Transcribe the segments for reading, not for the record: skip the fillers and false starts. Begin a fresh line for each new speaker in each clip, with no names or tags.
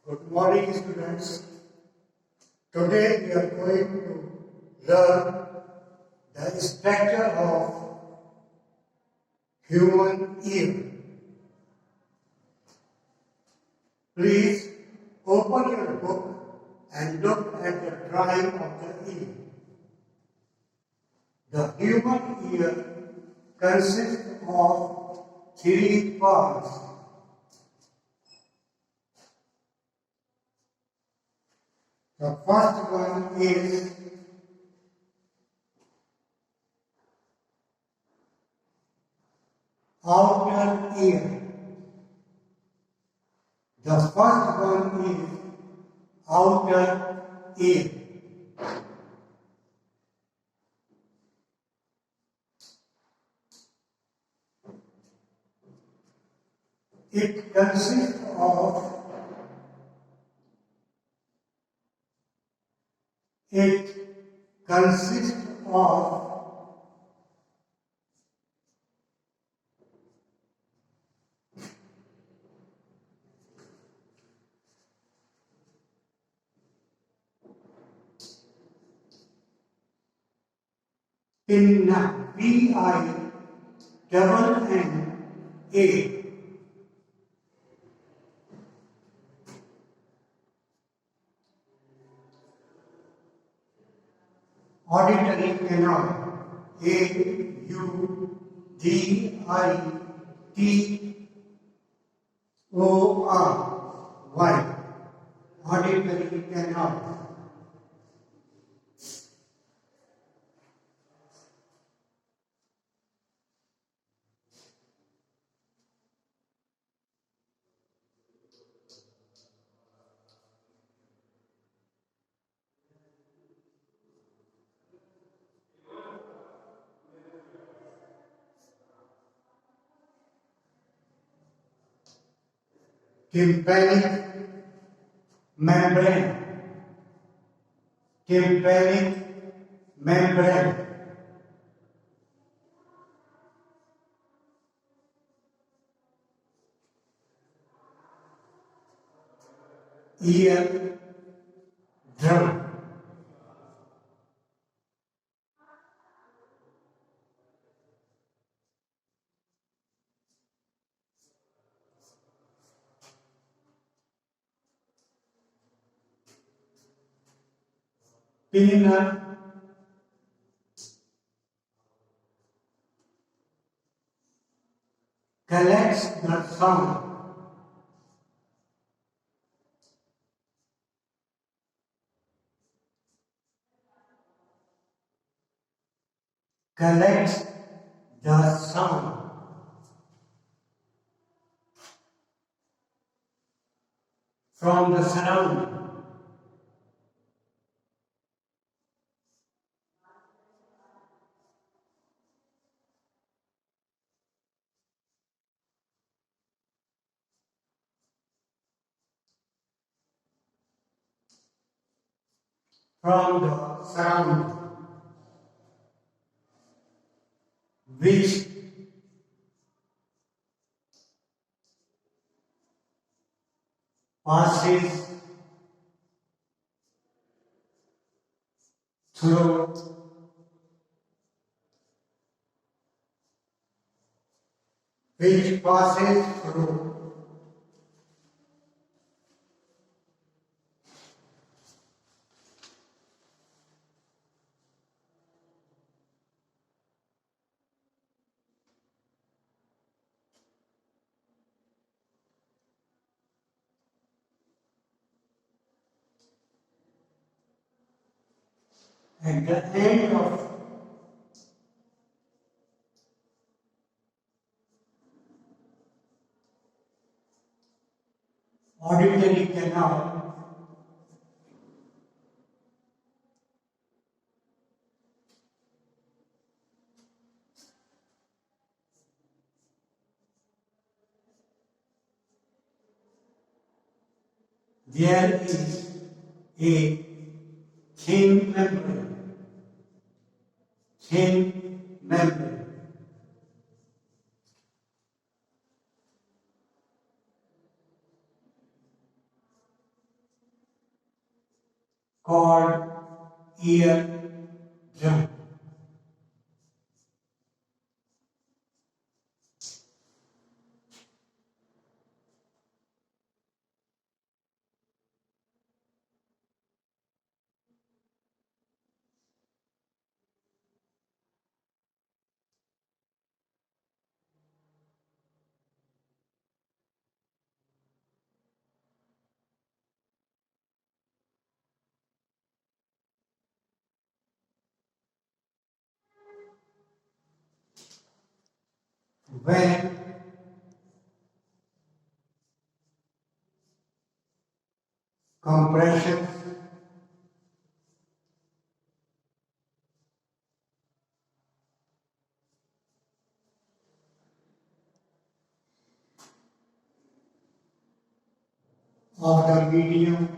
Good morning, students. Today we are going to learn the structure of human ear. Please open your book and look at the drawing of the ear. The human ear consists of three parts. The first one is outer ear. The first one is outer ear. It consists of pinna, Pinna. Auditory canal, Auditory, auditory canal. Tympanic membrane, tympanic membrane. Ear drum. Pinna collects the sound. Collects the sound from the surrounding. From the surrounding, which passes through at the end of auditory canal, there is a thin membrane, thin membrane. called eardrum. When compression of the medium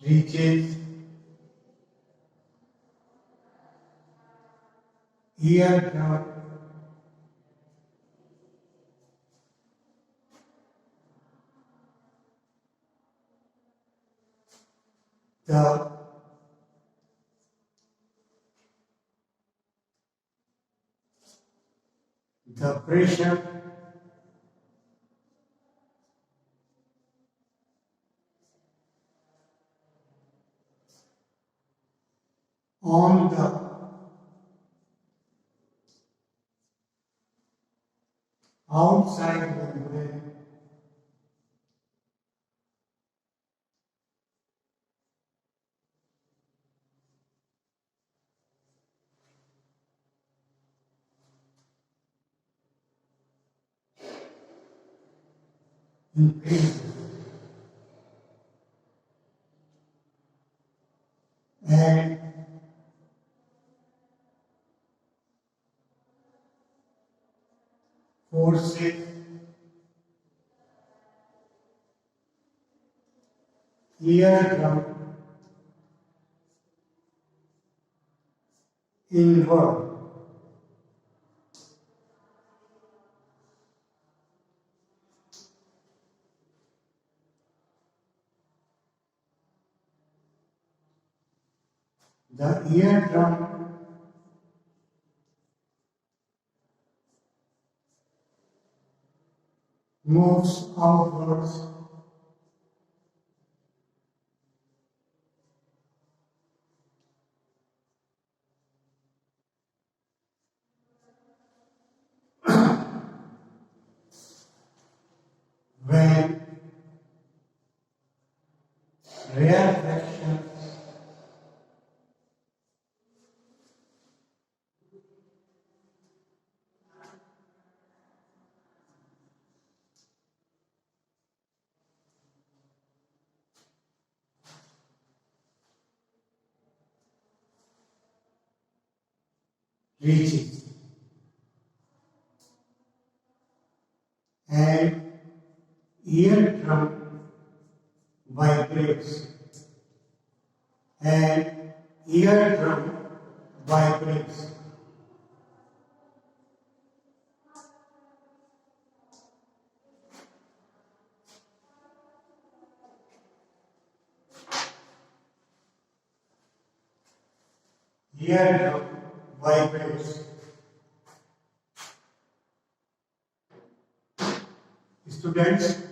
reaches eardrum, the pressure on the outside membrane increases and forces eardrum inward. The eardrum moves outwards when rarefaction reaches and eardrum vibrates and eardrum vibrates. Eardrum vibrates. Students,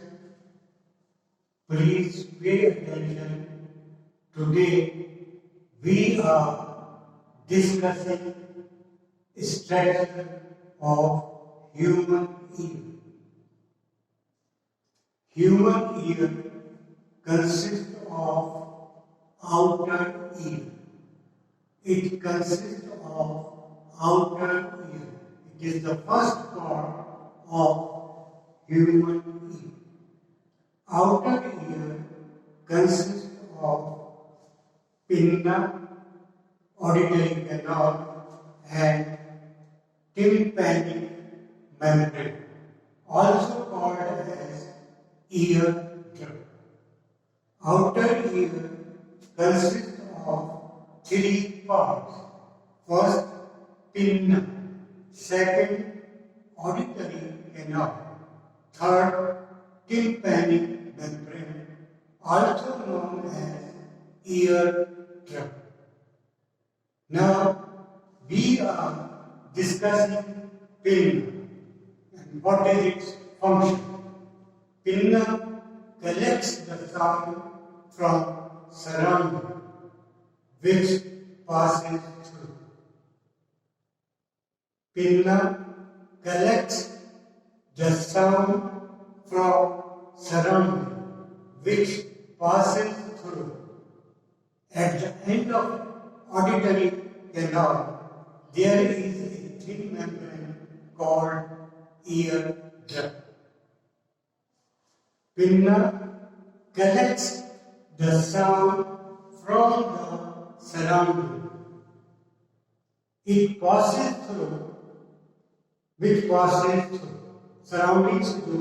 please pay attention. Today we are discussing structure of human ear. Human ear consists of outer ear. It consists of outer ear. It is the first part of human ear. Outer ear consists of pinna, auditory canal, and tympanic membrane, also called as eardrum. Outer ear consists of three parts. First, pinna. Second, auditory canal. Third, tympanic membrane, also known as eardrum. Now, we are discussing pinna and what is its function. Pinna collects the sound from surrounding, which passes through. Pinna collects the sound from surrounding, which passes through. At the end of auditory canal, there is a thin membrane called eardrum. Pinna collects the sound from the surrounding. It passes through, which passes through surroundings जो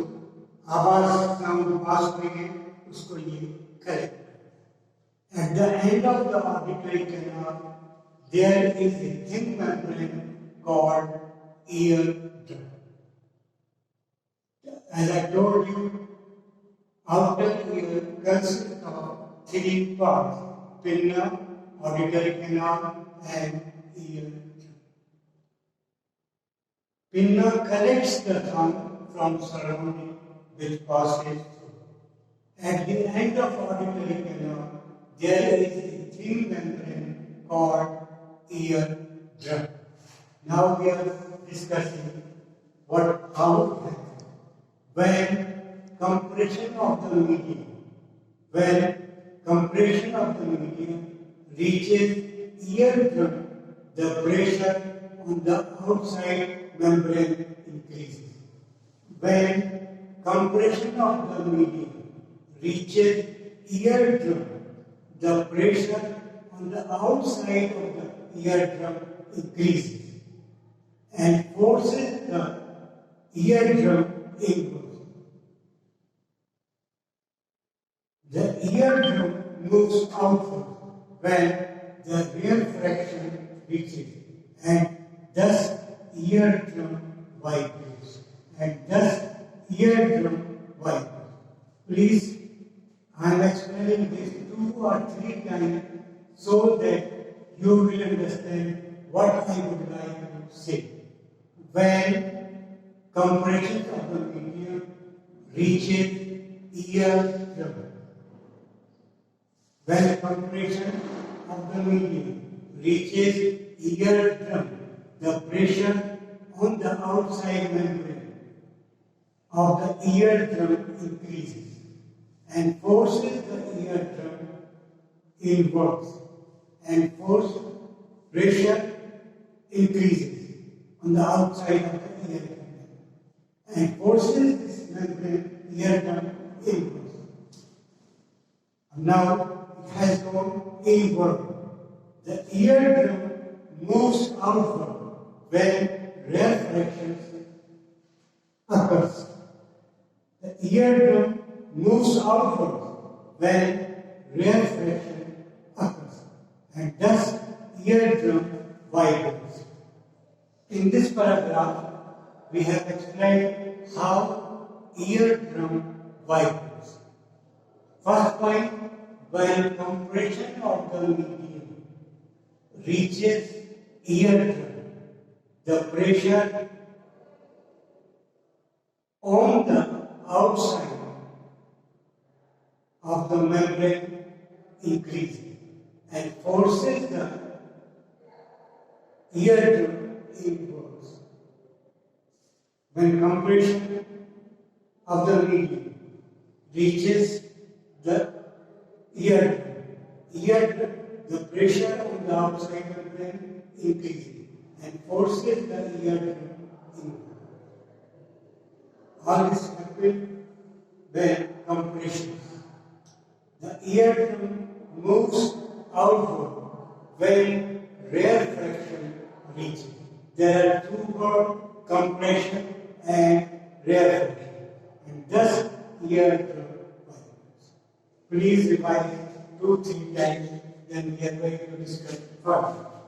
आवाज sound पास हुई है उसको ये correct. At the end of the auditory canal, there is a thin membrane called eardrum. As I told you, outer ear consists of three parts: pinna, auditory canal, and eardrum. Pinna collects the sound from surrounding, which passes through. At the end of auditory canal, there is a thin membrane called eardrum. Now we are discussing how it happens. When compression of the medium reaches eardrum, the pressure on the outside membrane increases. When compression of the medium reaches eardrum, the pressure on the outside of the eardrum increases and forces the eardrum inwards. The eardrum moves outward when the rear fraction reaches, and thus eardrum vibrates. Please, I am explaining this 2 or 3 times so that you will understand what I would like to say. When compression of the medium reaches eardrum, the pressure on the outside membrane of the eardrum increases and forces the eardrum inwards, and pressure increases on the outside of the eardrum and forces this eardrum inwards. Now it has gone inward. The eardrum moves outward when rarefactions occurs. The eardrum moves outward when rarefaction occurs, and thus eardrum vibrates. In this paragraph, we have explained how eardrum vibrates. First point, when compression of the medium reaches eardrum, the pressure on the outside of the membrane increases and forces the eardrum inwards. When compression of the medium reaches the eardrum, the pressure on the outside membrane increases and forces the eardrum inward. All this happens when compression. The eardrum moves outward when rarefaction reaches. There are two words, compression and rarefaction, and thus eardrum vibrates. Please revise 2-3 times then we are going to discuss further.